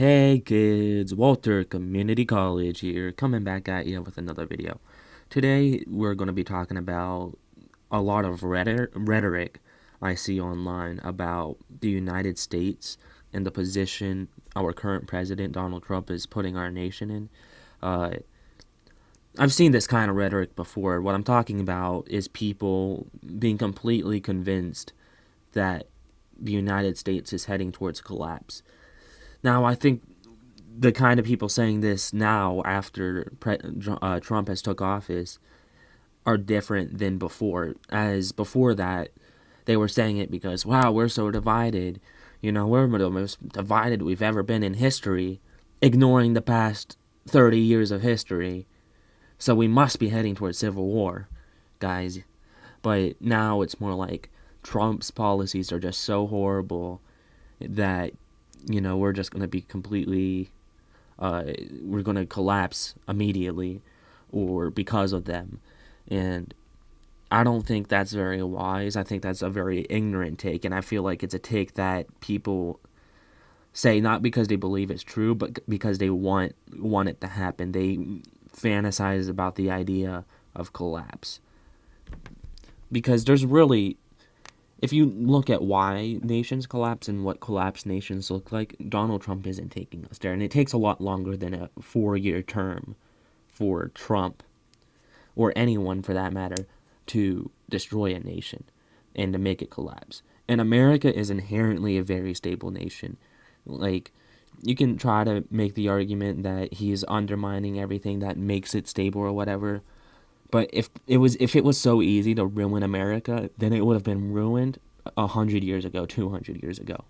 Hey kids, Walter Community College here, coming back at you with another video. Today we're going to be talking about a lot of rhetoric I see online about the United States and the position our current president, Donald Trump, is putting our nation in. Uh, I've seen this kind of rhetoric before. What I'm talking about is people being completely convinced that the United States is heading towards collapse. Now, I think the kind of people saying this now after Trump has took office are different than before. As before that, they were saying it because, wow, we're so divided. You know, we're the most divided we've ever been in history, ignoring the past 30 years of history. So we must be heading towards civil war, guys. But now it's more like Trump's policies are just so horrible that, we're just going to be completely we're going to collapse immediately or because of them. And I don't think that's very wise. I think that's a very ignorant take, and I feel like it's a take that people say not because they believe it's true, but because they want it to happen. They fantasize about the idea of collapse. Because there's really, if you look at why nations collapse and what collapsed nations look like, Donald Trump isn't taking us there. And it takes a lot longer than a 4-year term for Trump, or anyone for that matter, to destroy a nation and to make it collapse. And America is inherently a very stable nation. Like, you can try to make the argument that he's undermining everything that makes it stable or whatever. But if it was so easy to ruin America, then it would have been ruined 100 years ago, 200 years ago.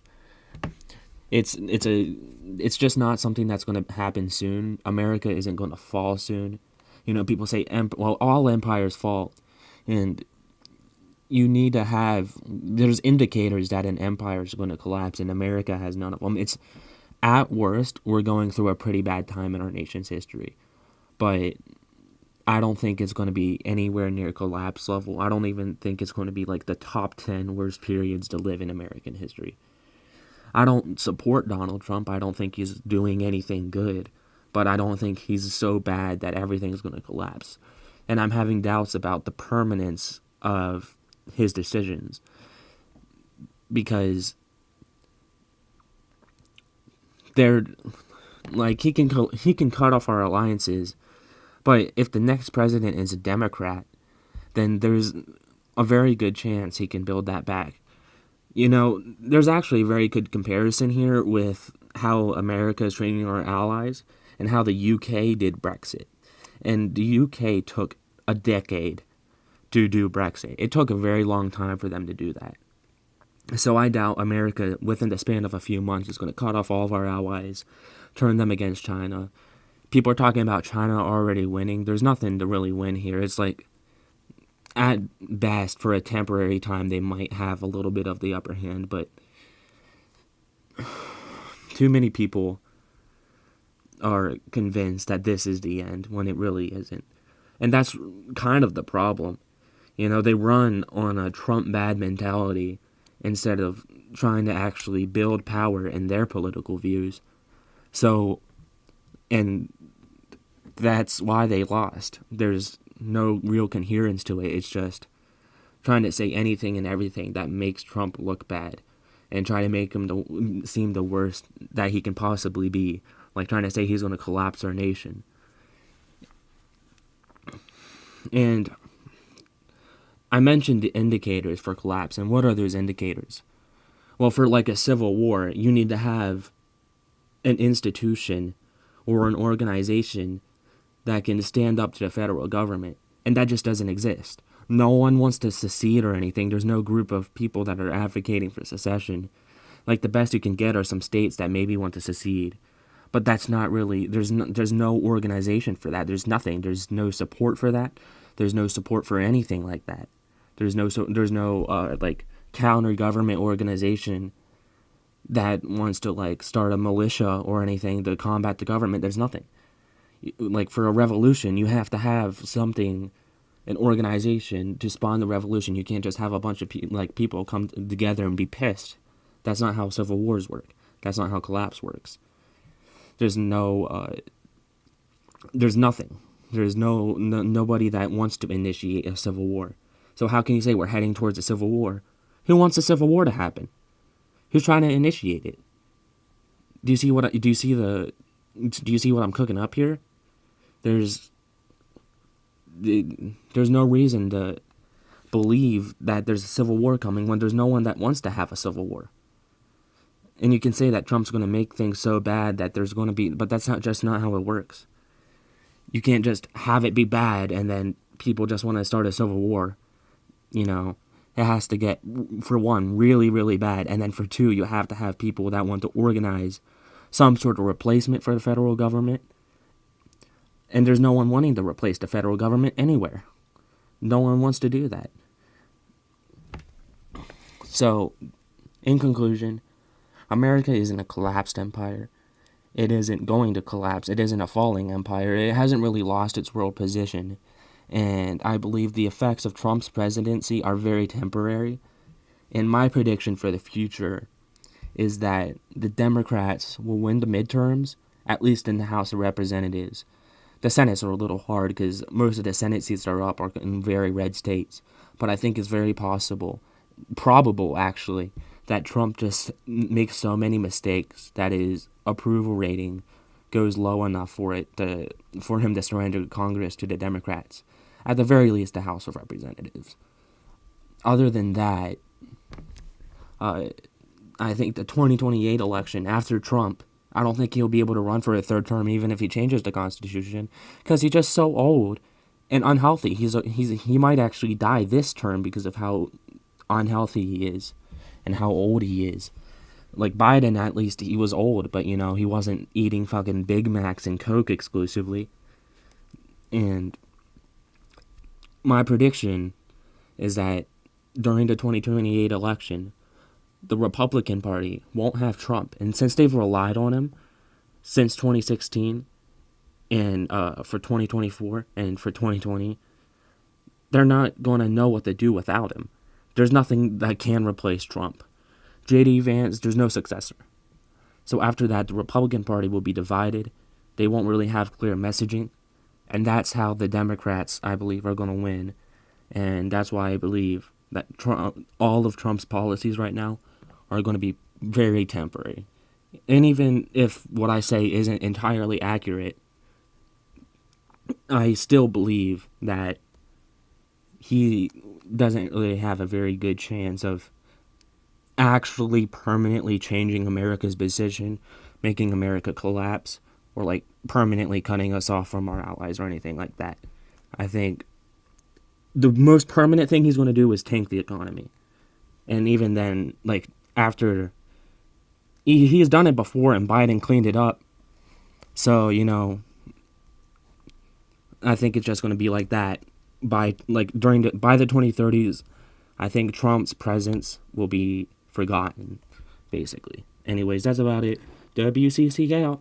It's just not something that's going to happen soon. America isn't going to fall soon. People say well, all empires fall, and you need to have, there's indicators that an empire is going to collapse, and America has none of them. It's, at worst, we're going through a pretty bad time in our nation's history, but I don't think it's going to be anywhere near collapse level. I don't even think it's going to be like the top 10 worst periods to live in American history. I don't support Donald Trump. I don't think he's doing anything good, but I don't think he's so bad that everything's going to collapse. And I'm having doubts about the permanence of his decisions, because they're like, he can cut off our alliances, but if the next president is a Democrat, then there's a very good chance he can build that back. There's actually a very good comparison here with how America is treating our allies and how the UK did Brexit. And the UK took a decade to do Brexit. It took a very long time for them to do that. So I doubt America, within the span of a few months, is going to cut off all of our allies, turn them against China. People are talking about China already winning. There's nothing to really win here. It's like, at best, for a temporary time, they might have a little bit of the upper hand, but too many people are convinced that this is the end when it really isn't. And that's kind of the problem. They run on a Trump bad mentality instead of trying to actually build power in their political views. So, and that's why they lost. There's no real coherence to it. It's just trying to say anything and everything that makes Trump look bad and try to make him seem the worst that he can possibly be. Like trying to say he's going to collapse our nation. And I mentioned the indicators for collapse, and what are those indicators? Well, for like a civil war, you need to have an institution or an organization that can stand up to the federal government, and that just doesn't exist. No one wants to secede or anything. There's no group of people that are advocating for secession. Like, the best you can get are some states that maybe want to secede, but that's not really, there's no organization for that. There's nothing. There's no support for that. There's no support for anything like that. There's no like counter government organization that wants to like start a militia or anything to combat the government. There's nothing. Like, for a revolution, you have to have something, an organization to spawn the revolution. You can't just have a bunch of people come together and be pissed. That's not how civil wars work. That's not how collapse works. There's there's nothing. There's nobody that wants to initiate a civil war. So how can you say we're heading towards a civil war? Who wants a civil war to happen? Who's trying to initiate it? Do you see what I'm cooking up here? There's no reason to believe that there's a civil war coming when there's no one that wants to have a civil war. And you can say that Trump's going to make things so bad that there's going to be, but that's not how it works. You can't just have it be bad and then people just want to start a civil war. You know, it has to get, for one, really, really bad. And then for two, you have to have people that want to organize some sort of replacement for the federal government. And there's no one wanting to replace the federal government anywhere. No one wants to do that. So, in conclusion, America isn't a collapsed empire. It isn't going to collapse. It isn't a falling empire. It hasn't really lost its world position. And I believe the effects of Trump's presidency are very temporary. And my prediction for the future is that the Democrats will win the midterms, at least in the House of Representatives. The Senate's are a little hard because most of the Senate seats are up are in very red states. But I think it's very probable actually, that Trump just makes so many mistakes that his approval rating goes low enough for him to surrender Congress to the Democrats. At the very least, the House of Representatives. Other than that, I think the 2028 election after Trump, I don't think he'll be able to run for a third term even if he changes the Constitution because he's just so old and unhealthy. He might actually die this term because of how unhealthy he is and how old he is. Like Biden, at least he was old, but he wasn't eating fucking Big Macs and Coke exclusively. And my prediction is that during the 2028 election, the Republican Party won't have Trump. And since they've relied on him since 2016 and for 2024 and for 2020, they're not going to know what to do without him. There's nothing that can replace Trump. J.D. Vance, there's no successor. So after that, the Republican Party will be divided. They won't really have clear messaging. And that's how the Democrats, I believe, are going to win. And that's why I believe that all of Trump's policies right now are going to be very temporary. And even if what I say isn't entirely accurate, I still believe that he doesn't really have a very good chance of actually permanently changing America's position, making America collapse, or like permanently cutting us off from our allies or anything like that. I think the most permanent thing he's going to do is tank the economy. And even then, like after he has done it before and Biden cleaned it up. So, I think it's just going to be like that by the 2030s. I think Trump's presence will be forgotten, basically. Anyways, that's about it. WCCK out.